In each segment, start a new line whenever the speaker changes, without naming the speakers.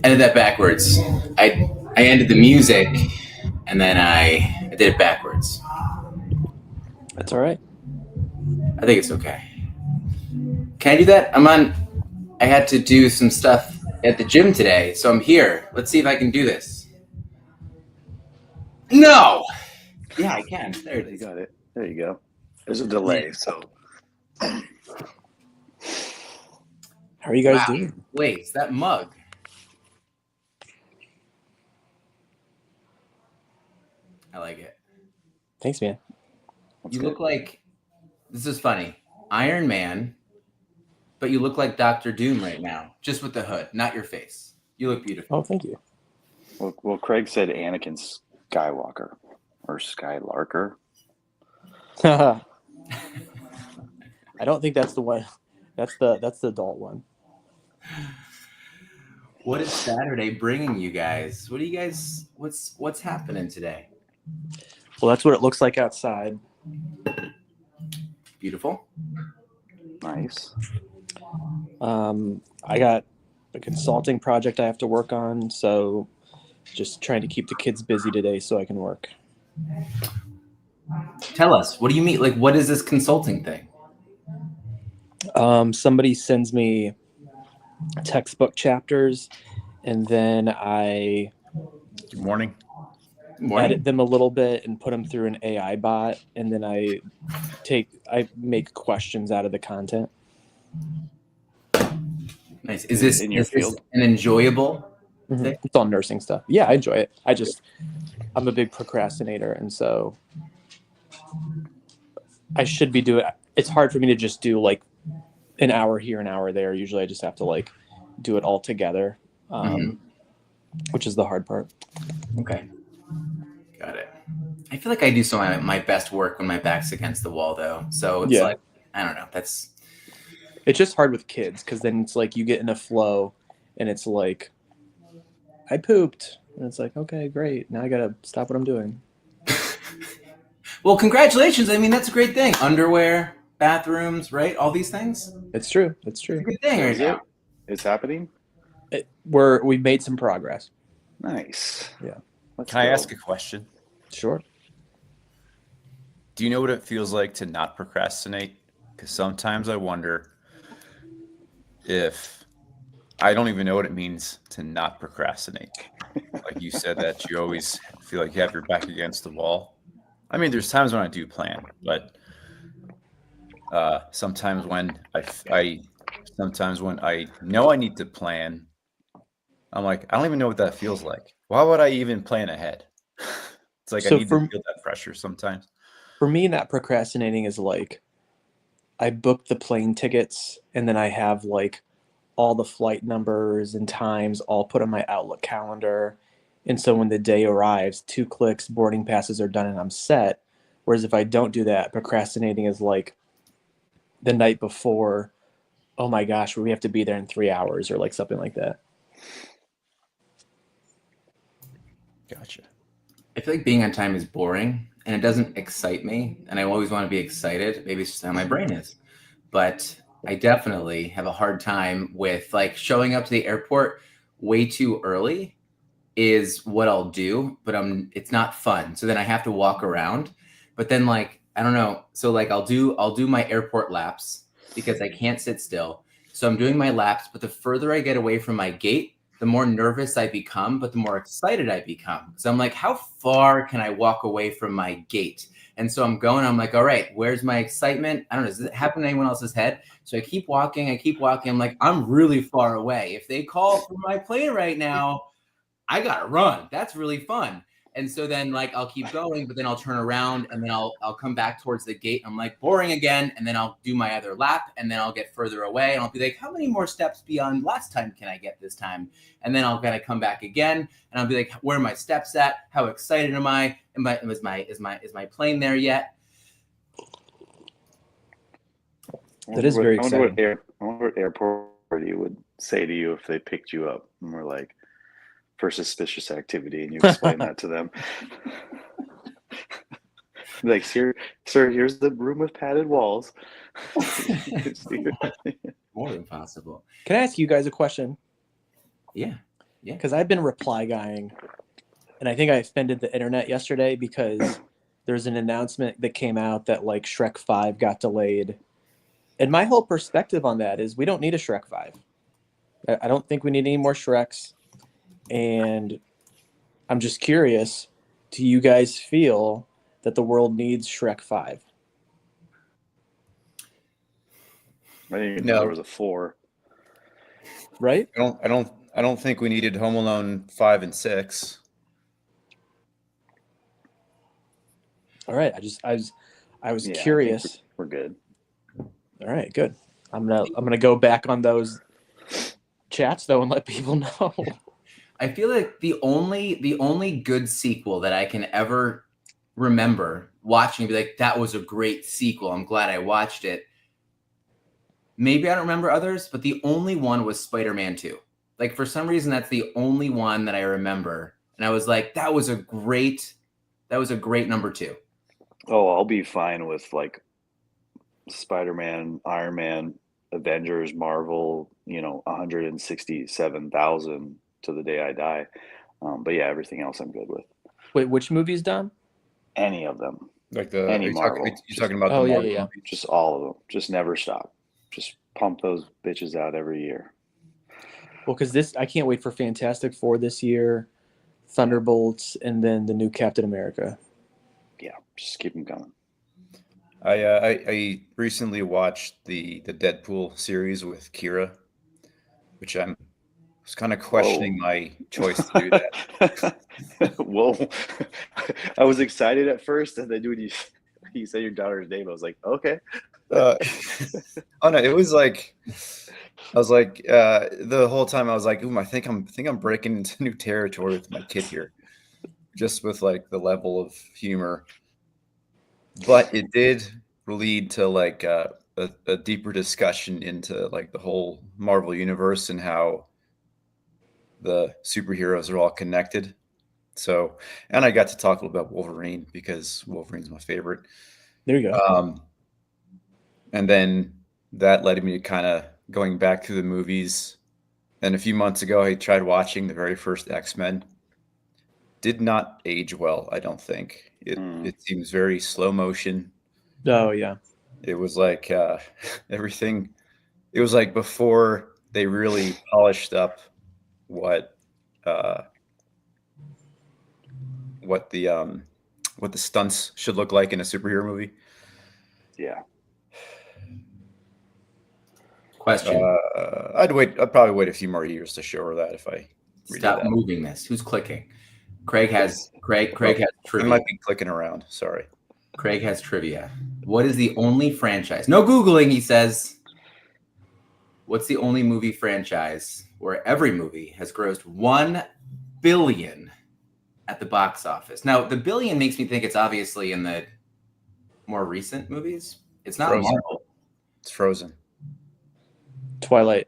ended that backwards. I ended the music, and then I did it backwards.
That's all right.
I think it's okay. Can I do that? I'm on. I had to do some stuff at the gym today, so I'm here. Let's see if I can do this. No. Yeah, I can. There it
You
is.
got it. There you go. There's a delay, so
How are you guys
Wow.
doing?
Wait, is that mug? I like it.
Thanks, man.
that's
You
good.
look like this is funny. Iron Man, but you look like Doctor Doom right now, just with the hood, not your face. You look beautiful.
Oh, thank you.
Well, Craig said Anakin Skywalker or Skylarker.
I don't think that's the one. That's the adult one.
What is Saturday bringing you guys? What do you guys? What's happening today?
Well, that's what it looks like outside.
Beautiful.
Nice.
I got a consulting project I have to work on, so just trying to keep the kids busy today so I can work.
Tell us. What do you mean? Like, what is this consulting thing?
Somebody sends me textbook chapters, and then I
Good morning.
edit them a little bit and put them through an AI bot, and then I make questions out of the content.
Nice. Is this
in your field?
an enjoyable thing?
It's all nursing stuff. Yeah, I enjoy it. I'm a big procrastinator, and so I should be doing. It's hard for me to just do like an hour here, an hour there. Usually, I just have to like do it all together, which is the hard part.
Okay. Got it. I feel like I do some of my best work when my back's against the wall, though. So it's like, I don't know.
It's just hard with kids because then it's like you get in a flow and it's like, I pooped. And it's like, okay, great. Now I got to stop what I'm doing.
Well, congratulations. I mean, that's a great thing. Underwear, bathrooms, right? All these things.
It's true. It's
It's
true.
a good thing right now.
It's happening?
We've made some progress.
Nice.
Yeah.
Let's
Can I
go.
ask a question?
Sure.
Do you know what it feels like to not procrastinate? Because sometimes I wonder if I don't even know what it means to not procrastinate. Like you said that you always feel like you have your back against the wall. I mean, there's times when I do plan, but sometimes when sometimes when I know I need to plan, I'm like, I don't even know what that feels like. Why would I even plan ahead? It's like I need to feel that pressure sometimes.
For me, not procrastinating is like I booked the plane tickets and then I have like all the flight numbers and times all put on my Outlook calendar. And so when the day arrives, 2 clicks, boarding passes are done and I'm set. Whereas if I don't do that, procrastinating is like the night before, oh my gosh, we have to be there in 3 hours or like something like that.
Gotcha.
I feel like being on time is boring and it doesn't excite me. And I always want to be excited. Maybe it's just how my brain is. But I definitely have a hard time with like showing up to the airport way too early is what I'll do, but it's not fun. So then I have to walk around. But then like I don't know. So like I'll do my airport laps because I can't sit still. So I'm doing my laps, but the further I get away from my gate, the more nervous I become, but the more excited I become. So I'm like, how far can I walk away from my gate? And so I'm going, I'm like, all right, where's my excitement? I don't know, does it happen in anyone else's head? So I keep walking. I'm like, I'm really far away. If they call for my plane right now, I gotta run. That's really fun. And so then like I'll keep going, but then I'll turn around and then I'll come back towards the gate. I'm like boring again, and then I'll do my other lap, and then I'll get further away, and I'll be like, how many more steps beyond last time can I get this time? And then I'll gotta come back again, and I'll be like, where are my steps at? How excited am I? Is my plane there yet?
That is very exciting.
I wonder what airport you would say to you if they picked you up and were like, for suspicious activity, and you explain that to them. Like, sir, here's the room with padded walls.
More than possible.
Can I ask you guys a question?
Yeah. Yeah.
Because I've been reply guying, and I think I offended the internet yesterday because there's an announcement that came out that like Shrek 5 got delayed. And my whole perspective on that is we don't need a Shrek 5. I don't think we need any more Shreks. And I'm just curious, do you guys feel that the world needs Shrek 5?
I didn't even know there was a 4.
Right?
I don't think we needed Home Alone 5 and 6.
All right. I was curious.
We're good.
All right, good. I'm gonna go back on those chats though and let people know.
I feel like the only good sequel that I can ever remember watching, be like, that was a great sequel. I'm glad I watched it. Maybe I don't remember others, but the only one was Spider-Man 2. Like, for some reason, that's the only one that I remember. And I was like, that was a great number 2.
Oh, I'll be fine with like Spider-Man, Iron Man, Avengers, Marvel, 167,000 to the day I die. But yeah, everything else I'm good with.
Wait, which movies, Dom?
Any of them.
Like
any Marvel.
You're talking about
Oh,
the Marvel
yeah.
movies?
Just all of them. Just never stop. Just pump those bitches out every year.
Well, because I can't wait for Fantastic Four this year, Thunderbolts, and then the new Captain America.
Yeah, just keep them coming.
I recently watched the Deadpool series with Kira, which I was kind of questioning my choice to do that.
Whoa. I was excited at first, and then when you said your daughter's name, I was like, okay.
Oh no, it was like I was like the whole time I was like, ooh, I think I'm breaking into new territory with my kid here, just with like the level of humor. But it did lead to like a deeper discussion into like the whole Marvel universe and how the superheroes are all connected. So, and I got to talk a little about Wolverine because Wolverine's my favorite.
There you go.
And then that led me to kind of going back through the movies. And a few months ago, I tried watching the very first X-Men. Did not age well, I don't think. It seems very slow motion.
Oh, yeah.
It was like everything. It was like before they really polished up what the stunts should look like in a superhero movie.
Yeah.
Question.
I'd probably wait a few more years to show her that if I
stop moving this. Who's clicking? Craig has trivia.
I might be clicking around. Sorry.
Craig has trivia. What is the only franchise? No Googling, he says. What's the only movie franchise where every movie has grossed $1 billion at the box office? Now, the billion makes me think it's obviously in the more recent movies. It's not
Frozen.
Marvel.
It's Frozen.
Twilight.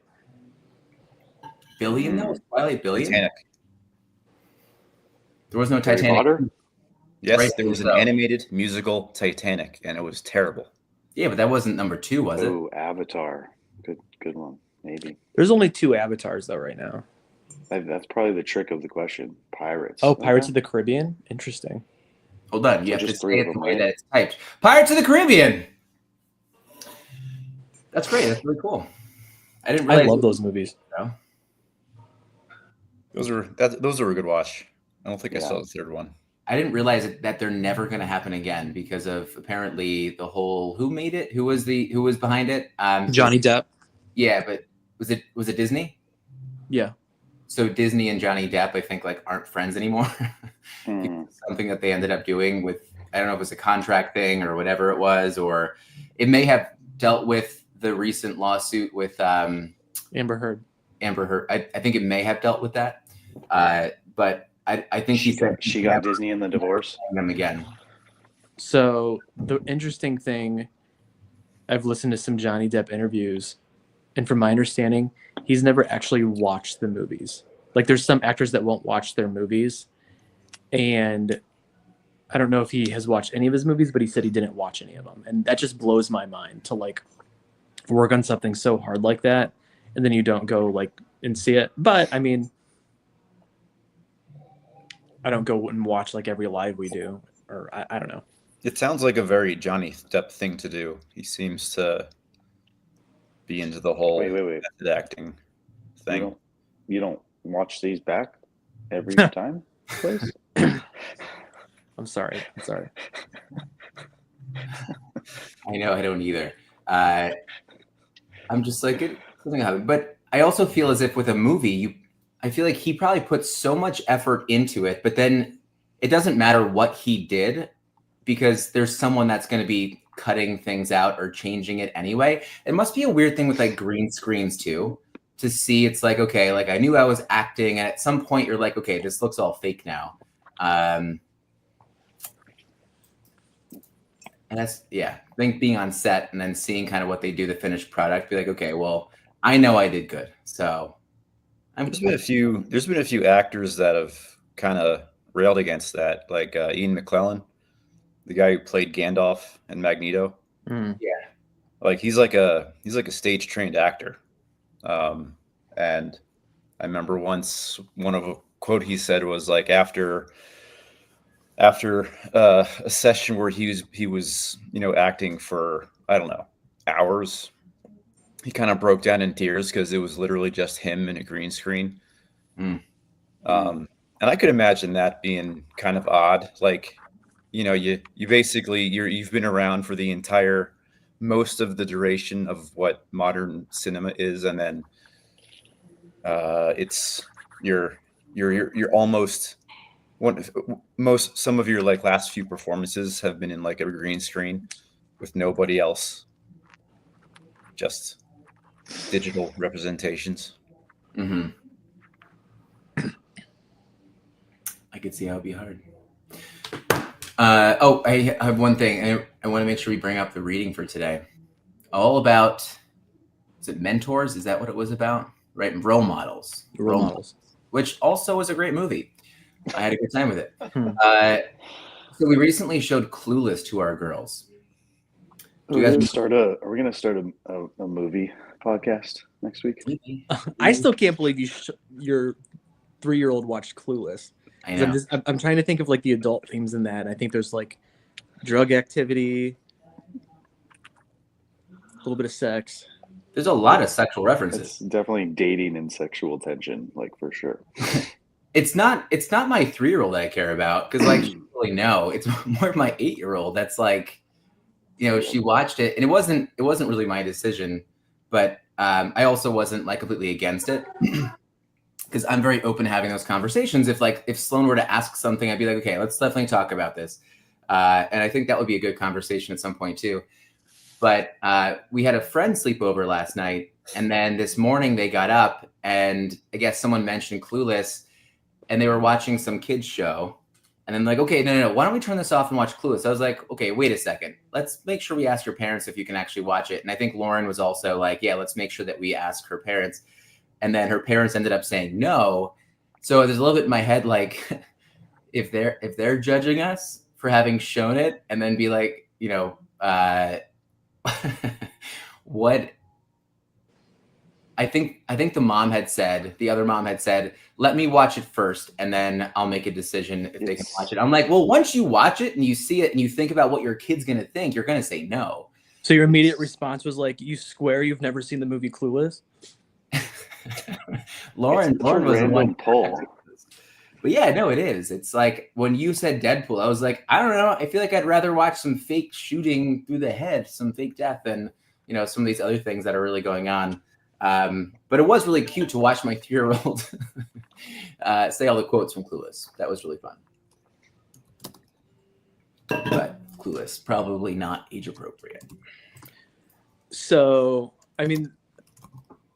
Billion though? Twilight billion?
Titanic.
There was no
Harry
Titanic.
Potter?
Yes,
Right,
there was an
so.
animated musical Titanic, and it was terrible.
Yeah, but that wasn't number 2, was it?
Oh, Avatar. Good one. Maybe.
There's only 2 avatars though right now.
That's probably the trick of the question. Pirates.
Oh, Pirates of the Caribbean? Interesting.
Hold on, you
So
have to
just
say
3
it
of
the
them,
way
right?
that it's typed. Pirates of the Caribbean! That's great. That's really cool. I didn't realize.
I love those movies.
Those were a good watch. I don't think I saw the third one.
I didn't realize that they're never going to happen again because of apparently the whole who made it, who was behind it.
Johnny Depp.
Yeah, but was it Disney?
Yeah.
So Disney and Johnny Depp, I think, like aren't friends anymore. Something that they ended up doing with, I don't know if it was a contract thing or whatever it was, or it may have dealt with the recent lawsuit with
Amber Heard.
I think it may have dealt with that, but I think
she got Disney in the divorce.
Them again.
So the interesting thing, I've listened to some Johnny Depp interviews, and from my understanding, he's never actually watched the movies. Like there's some actors that won't watch their movies, and I don't know if he has watched any of his movies, but he said he didn't watch any of them, and that just blows my mind to like work on something so hard like that, and then you don't go like and see it. But I mean, I don't go and watch like every live we do, or I don't know.
It sounds like a very Johnny Depp thing to do. He seems to be into the whole
Wait.
method acting thing.
You don't watch these back every time, please?
I'm sorry.
I know I don't either. I'm just like, something happened. But I also feel as if with a movie, I feel like he probably put so much effort into it, but then it doesn't matter what he did because there's someone that's going to be cutting things out or changing it anyway. It must be a weird thing with like green screens too, to see it's like, okay, like I knew I was acting, and at some point you're like, okay, this looks all fake now. And that's, yeah, I think being on set and then seeing kind of what they do, the finished product, be like, okay, well, I know I did good. So
there's been a few actors that have kind of railed against that, like Ian McKellen, the guy who played Gandalf and Magneto.
Mm.
Yeah.
Like he's like a stage trained actor. And I remember once one of a quote he said was like after a session where he was acting for, I don't know, hours, he kind of broke down in tears because it was literally just him and a green screen. And I could imagine that being kind of odd. Like, you basically you've been around for the entire most of the duration of what modern cinema is, and then it's you're almost some of your like last few performances have been in like a green screen with nobody else, just digital representations.
Mm-hmm. I could see how it'd be hard. I have one thing. I want to make sure we bring up the reading for today. All about, is it mentors? Is that what it was about? Right? Role models.
Role models.
Which also was a great movie. I had a good time with it. So we recently showed Clueless to our girls.
Are we gonna start a movie podcast next week?
I still can't believe your 3-year-old watched Clueless.
I know.
I'm trying to think of like the adult themes in that. I think there's like drug activity, a little bit of sex.
There's a lot of sexual references.
It's definitely dating and sexual tension, like for sure.
It's not my 3-year-old I care about, because like she doesn't really know. It's more my 8-year-old that's like, she watched it, and it wasn't really my decision, but I also wasn't like completely against it. Because I'm very open to having those conversations. If Sloan were to ask something, I'd be like, okay, let's definitely talk about this. And I think that would be a good conversation at some point too. But we had a friend sleepover last night, and then this morning they got up, and I guess someone mentioned Clueless, and they were watching some kids show. And then like, okay, no, why don't we turn this off and watch Clueless? I was like, okay, wait a second. Let's make sure we ask your parents if you can actually watch it. And I think Lauren was also like, yeah, let's make sure that we ask her parents. And then her parents ended up saying no. So there's a little bit in my head, like, if they're judging us for having shown it, and then be like, what? I think the other mom had said, let me watch it first, and then I'll make a decision if they can watch it. I'm like, well, once you watch it and you see it and you think about what your kid's gonna think, you're gonna say no.
So your immediate response was like, you swear you've never seen the movie Clueless?
Lauren was the one
poll.
But yeah, no, it is. It's like when you said Deadpool, I was like, I don't know. I feel like I'd rather watch some fake shooting through the head, some fake death, than some of these other things that are really going on. But it was really cute to watch my 3-year-old say all the quotes from Clueless. That was really fun. But Clueless, probably not age appropriate.
So, I mean,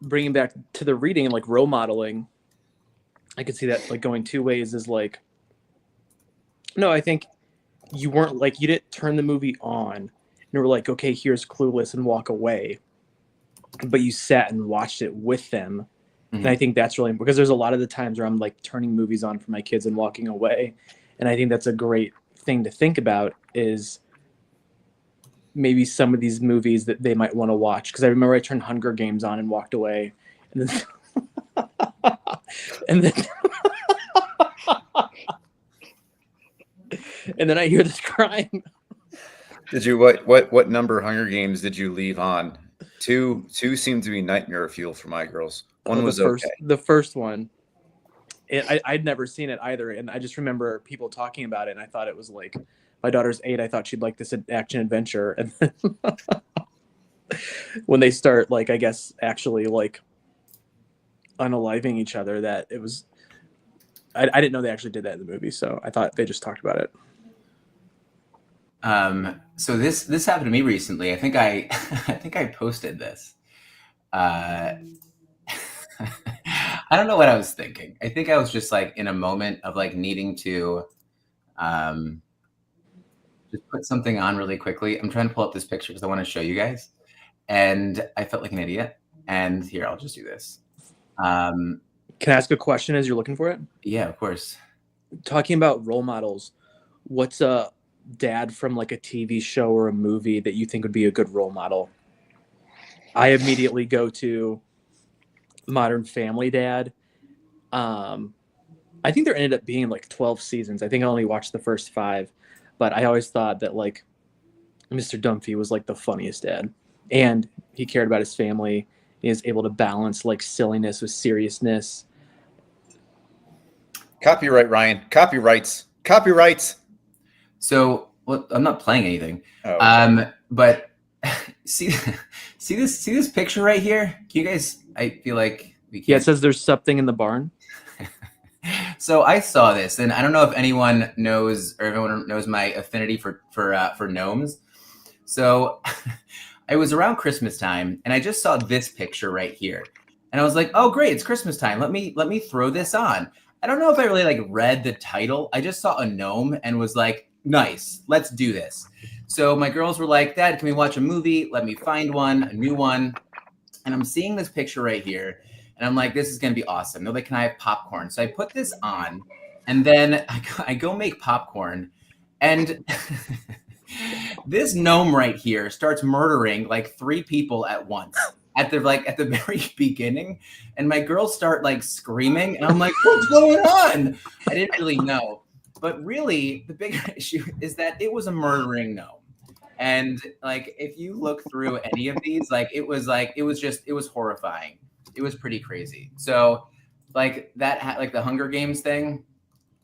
bringing back to the reading and like role modeling, I could see that like going two ways. Is like, no, I think you weren't like, you didn't turn the movie on and were like, okay, here's Clueless, and walk away, but you sat and watched it with them. Mm-hmm. And I think that's really, because there's a lot of the times where I'm like turning movies on for my kids and walking away, and I think that's a great thing to think about, is maybe some of these movies that they might want to watch. Because I remember I turned Hunger Games on and walked away, and then And then I hear this crying.
Did you what number Hunger Games did you leave on? Two seemed to be nightmare fuel for my girls. One was okay.
The first one. I'd never seen it either, and I just remember people talking about it, and I thought it was like, my daughter's 8. I thought she'd like this action adventure, and then when they start, like, I guess actually like unaliving each other, that it was. I didn't know they actually did that in the movie, so I thought they just talked about it.
So this happened to me recently. I think I posted this. I don't know what I was thinking. I think I was just like in a moment of like needing to just put something on really quickly. I'm trying to pull up this picture because I want to show you guys. And I felt like an idiot. And here, I'll just do this.
Can I ask a question as you're looking for it?
Yeah, of course.
Talking about role models, what's a dad from like a TV show or a movie that you think would be a good role model? I immediately go to Modern Family Dad. I think there ended up being like 12 seasons. I think I only watched the first 5, but I always thought that like Mr. Dunphy was like the funniest dad, and he cared about his family. He is able to balance like silliness with seriousness.
Copyright, Ryan. Copyrights.
So, well, I'm not playing anything.
Oh.
But see this picture right here? Can you guys? I feel like we can't.
Yeah, it says there's something in the barn.
So I saw this, and I don't know if anyone knows or everyone knows my affinity for gnomes. So I was around Christmas time, and I just saw this picture right here, and I was like, "Oh, great! It's Christmas time. Let me throw this on." I don't know if I really like read the title. I just saw a gnome and was like, "Nice, let's do this." So my girls were like, "Dad, can we watch a movie? Let me find one, a new one." And I'm seeing this picture right here. And I'm like, this is going to be awesome. They're like, can I have popcorn? So I put this on, and then I go make popcorn. And this gnome right here starts murdering like 3 people at once at the very beginning. And my girls start like screaming. And I'm like, what's going on? I didn't really know. But really, the bigger issue is that it was a murdering gnome. And like, if you look through any of these, like, it was horrifying. It was pretty crazy. So like that, like the Hunger Games thing,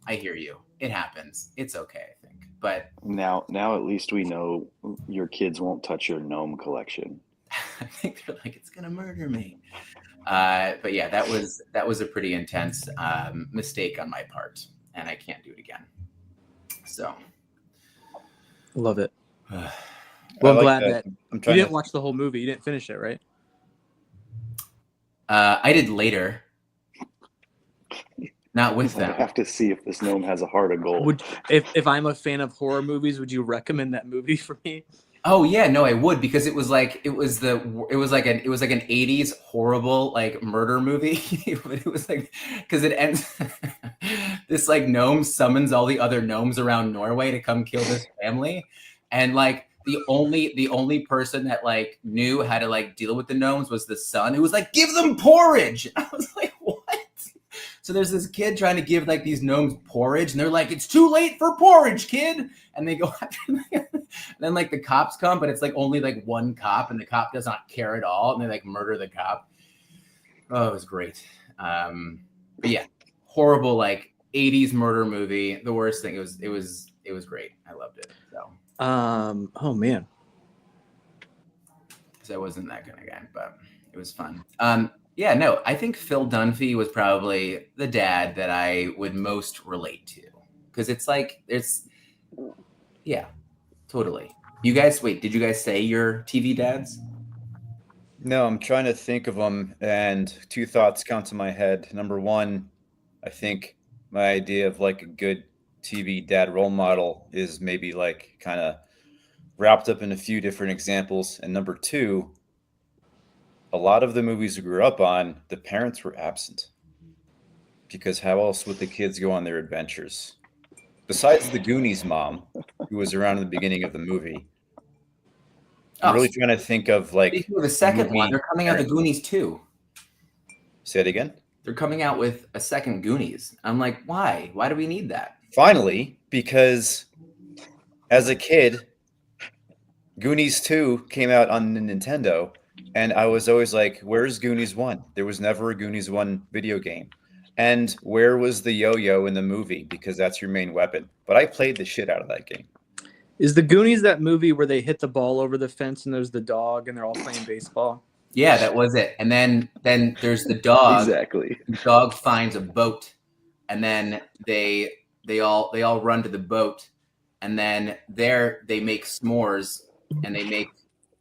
I hear you. It happens. It's okay, I think. But
now at least we know your kids won't touch your gnome collection.
I think they're like, it's going to murder me. But yeah, that was a pretty intense mistake on my part, and I can't do it again. So.
Love it. Well, I'm glad that you didn't watch the whole movie. You didn't finish it, right?
I did later. Not with them.
I have to see if this gnome has a heart of gold.
If I'm a fan of horror movies, would you recommend that movie for me?
Oh yeah, no, I would, because it was like an 80s horrible like murder movie. But it was like, because it ends this like gnome summons all the other gnomes around Norway to come kill this family, and like the only person that like knew how to like deal with the gnomes was the son, who was like, give them porridge. I was like, what? So there's this kid trying to give like these gnomes porridge, and they're like, it's too late for porridge, kid. And they go after them. And then like the cops come, but it's like only like one cop, and the cop does not care at all. And they like murder the cop. Oh, it was great. But yeah, horrible like 80s murder movie. The worst thing. It was great. I loved it. So.
Oh man.
So I wasn't that kind of guy, but it was fun. Yeah, no, I think Phil Dunphy was probably the dad that I would most relate to, because yeah, totally. You guys, wait, did you guys say your TV dads?
No, I'm trying to think of them, and 2 thoughts come to my head. Number 1, I think my idea of like a good TV dad role model is maybe like kind of wrapped up in a few different examples. And number 2, a lot of the movies we grew up on, the parents were absent, because how else would the kids go on their adventures? Besides the Goonies mom, who was around in the beginning of the movie. I'm really trying to think of like
the second one. They're coming out the Goonies too.
Say it again.
They're coming out with a second Goonies. I'm like, why? Why do we need that?
Finally, because as a kid, Goonies 2 came out on the Nintendo, and I was always like, where's Goonies 1? There was never a Goonies 1 video game. And where was the yo-yo in the movie? Because that's your main weapon. But I played the shit out of that game.
Is the Goonies that movie where they hit the ball over the fence and there's the dog and they're all playing baseball?
Yeah, that was it. And then there's the dog.
Exactly.
The dog finds a boat, and then they all run to the boat, and then there they make s'mores, and they make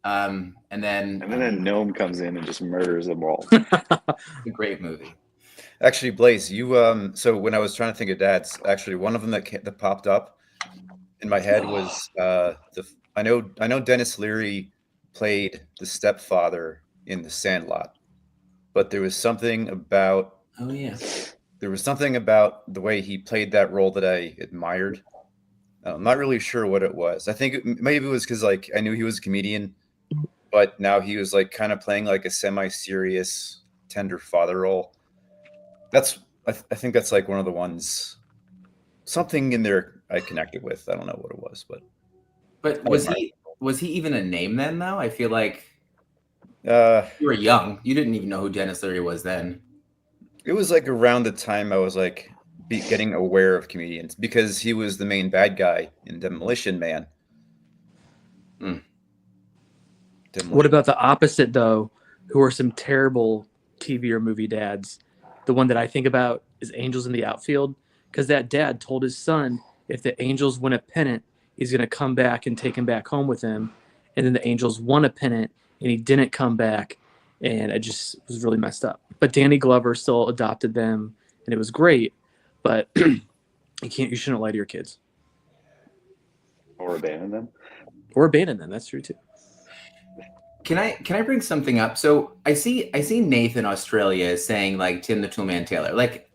and then
a gnome comes in and just murders them all.
a great movie.
Actually, Blaze, you so when I was trying to think of dads, actually one of them that popped up in my head was I know Dennis Leary played the stepfather in The Sandlot, but there was something about the way he played that role that I admired. I'm not really sure what it was. I think maybe it was because like I knew he was a comedian, but now he was like kind of playing like a semi-serious, tender father role. I think that's like one of the ones. Something in there I connected with. I don't know what it was,
but was he even a name then? Though I feel like you were young. You didn't even know who Dennis Leary was then.
It was like around the time I was like getting aware of comedians because he was the main bad guy in Demolition Man.
What about the opposite though? Who are some terrible TV or movie dads? The one that I think about is Angels in the Outfield, because that dad told his son if the Angels win a pennant, he's going to come back and take him back home with him. And then the Angels won a pennant and he didn't come back. And it just was really messed up. But Danny Glover still adopted them and it was great. But you shouldn't lie to your kids.
Or abandon them.
Or abandon them. That's true too.
Can I bring something up? So I see Nathan Australia saying like Tim the Toolman Taylor. Like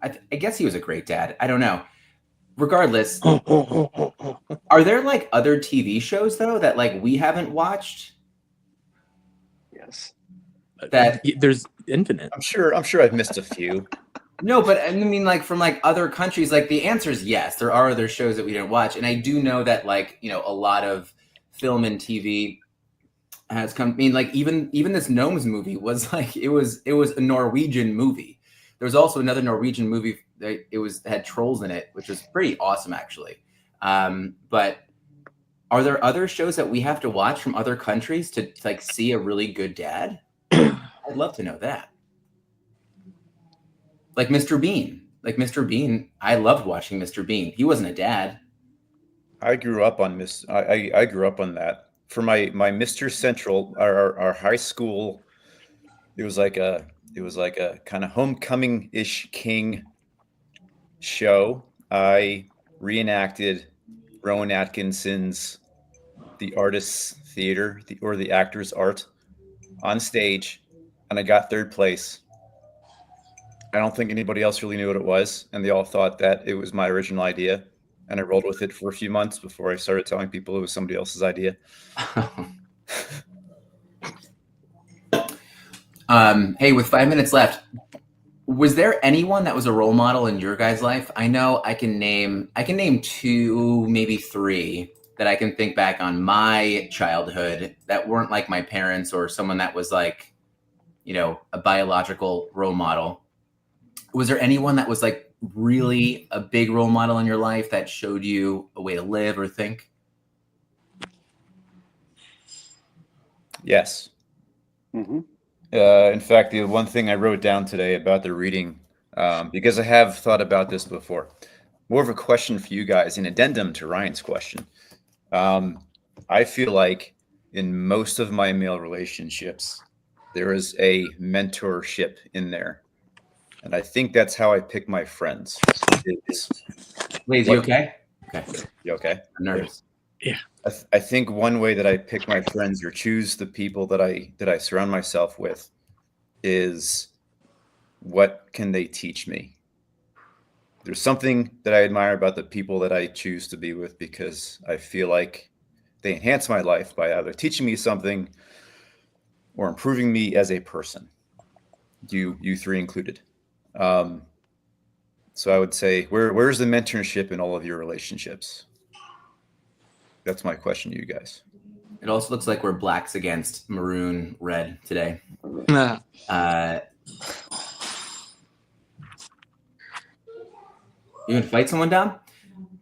I guess he was a great dad. I don't know. Regardless, are there like other TV shows though that like we haven't watched?
Yes.
That there's infinite.
I'm sure I've missed a few.
No, but I mean like from like other countries, like the answer is yes. There are other shows that we didn't watch. And I do know that like, you know, a lot of film and TV has come. I mean, like even this Gnomes movie was like it was a Norwegian movie. There was also another Norwegian movie that had trolls in it, which was pretty awesome actually. But are there other shows that we have to watch from other countries to like see a really good dad? I'd love to know that. Like Mr. Bean. I loved watching Mr. Bean. He wasn't a dad.
I grew up on I grew up on that. For my Mr. Central, our high school, it was like a kind of homecoming-ish King show. I reenacted Rowan Atkinson's The Artist's Theater, or the Actor's Art, on stage, and I got third place. I don't think anybody else really knew what it was, and they all thought that it was my original idea. And I rolled with it for a few months before I started telling people it was somebody else's idea.
Hey, with 5 minutes left, was there anyone that was a role model in your guys' life? I know I can name 2, maybe 3 that I can think back on my childhood that weren't like my parents or someone that was like, you know, a biological role model. Was there anyone that was like really a big role model in your life that showed you a way to live or think?
Yes.
Mm-hmm.
In fact, the one thing I wrote down today about the reading, because I have thought about this before, more of a question for you guys, an addendum to Ryan's question. I feel like in most of my male relationships, there is a mentorship in there. And I think that's how I pick my friends.
Wait, you okay? Okay.
You okay?
I'm nervous.
Yeah.
I think one way that I pick my friends or choose the people that I surround myself with is what can they teach me? There's something that I admire about the people that I choose to be with because I feel like they enhance my life by either teaching me something or improving me as a person. You 3 included. So I would say, where's the mentorship in all of your relationships? That's my question to you guys.
It also looks like we're blacks against maroon red today. You gonna fight someone, Dom?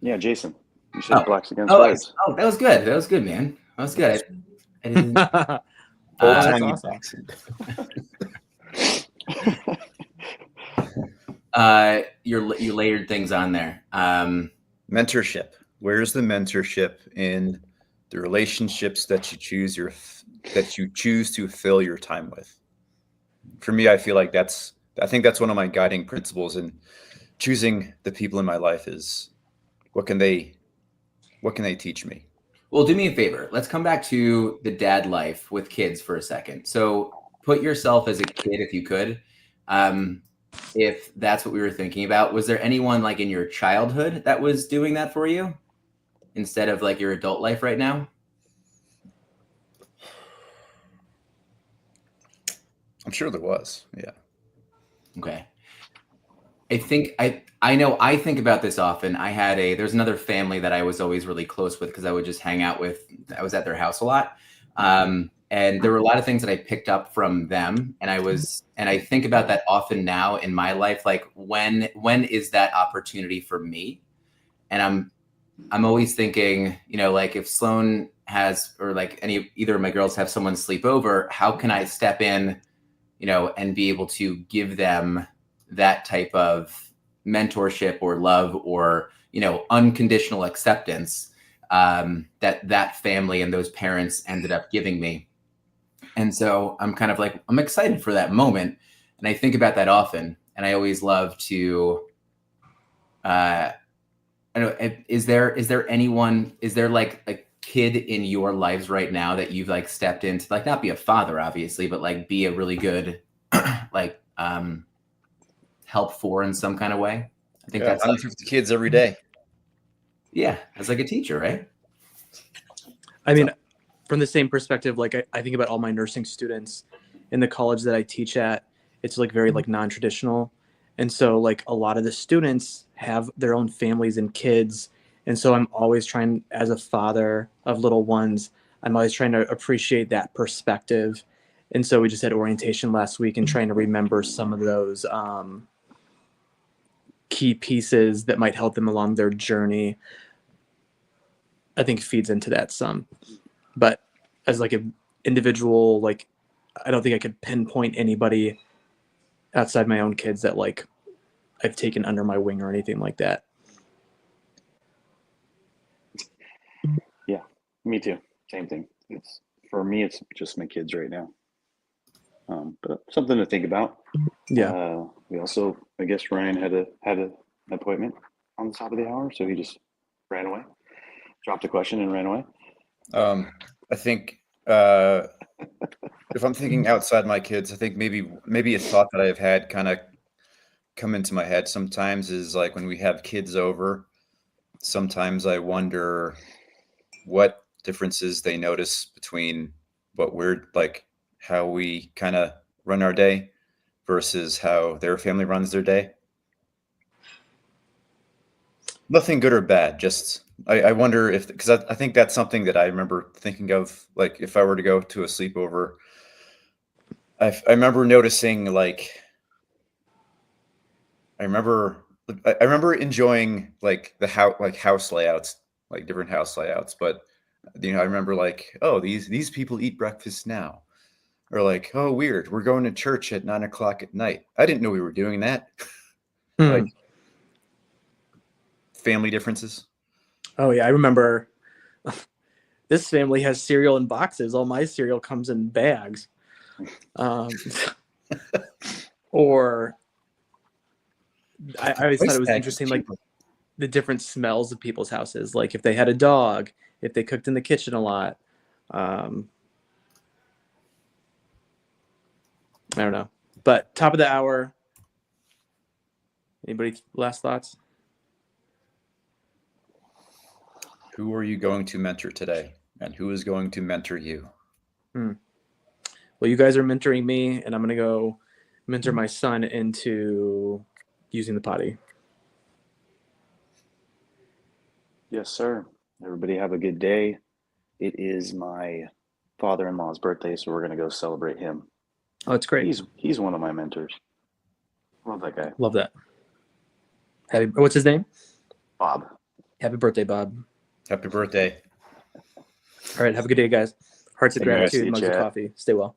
Yeah, Jason. You said blacks against
Oh,
reds.
that was good. That was good, man. That was good. I didn't.
That's awesome.
You layered things on there.
Mentorship. Where's the mentorship in the relationships that you choose to fill your time with? For me, I feel like I think that's one of my guiding principles in choosing the people in my life is what can they teach me?
Well, do me a favor. Let's come back to the dad life with kids for a second. So put yourself as a kid, if you could. If that's what we were thinking about, was there anyone like in your childhood that was doing that for you instead of like your adult life right now?
I'm sure there was. Yeah.
Okay. I think I know I think about this often. There's another family that I was always really close with because I would just hang out with. I was at their house a lot. And there were a lot of things that I picked up from them. And I think about that often now in my life. Like when is that opportunity for me? And I'm always thinking, like if Sloan has, or like either of my girls have someone sleep over, how can I step in, and be able to give them that type of mentorship or love or, unconditional acceptance that family and those parents ended up giving me. And so I'm kind of like, I'm excited for that moment. And I think about that often. And I always love to, I don't know, is there like a kid in your lives right now that you've like stepped into, like not be a father, obviously, but like be a really good, like, help for in some kind of way? I think that's
150 kids every day.
Yeah. As like a teacher, right?
I mean, from the same perspective, like I think about all my nursing students in the college that I teach at, it's like very like non-traditional. And so like a lot of the students have their own families and kids. And so I'm always trying, as a father of little ones, I'm always trying to appreciate that perspective. And so we just had orientation last week and trying to remember some of those key pieces that might help them along their journey, I think feeds into that some. But as like an individual, like I don't think I could pinpoint anybody outside my own kids that like I've taken under my wing or anything like that.
Yeah, me too. Same thing. For me, it's just my kids right now. But something to think about.
Yeah.
We also, I guess Ryan had an appointment on the top of the hour, so he just ran away, dropped the question and ran away.
I think if I'm thinking outside my kids, I think maybe a thought that I've had kind of come into my head sometimes is like when we have kids over, sometimes I wonder what differences they notice between what we're like, how we kind of run our day versus how their family runs their day. Nothing good or bad, just I wonder if, because I think that's something that I remember thinking of, like if I were to go to a sleepover, I remember noticing I remember enjoying like the house layouts, like different house layouts, but I remember like, oh, these people eat breakfast now, or like, oh, weird, we're going to church at 9 o'clock at night. I didn't know we were doing that. Like family differences.
Oh yeah, I remember. This family has cereal in boxes. All my cereal comes in bags. Or I always thought it was interesting, like the different smells of people's houses. Like if they had a dog, if they cooked in the kitchen a lot. I don't know. But top of the hour. Anybody last thoughts?
Who are you going to mentor today? And who is going to mentor you?
Well, you guys are mentoring me, and I'm going to go mentor my son into using the potty.
Yes, sir. Everybody have a good day. It is my father-in-law's birthday, so we're going to go celebrate him.
Oh, it's great.
He's one of my mentors. Love that guy.
Love that. What's his name?
Bob.
Happy birthday, Bob.
Happy birthday.
All right. Have a good day, guys. Hearts of
Hey, guys.
gratitude,
See you,
mugs of
chat.
coffee. Stay well.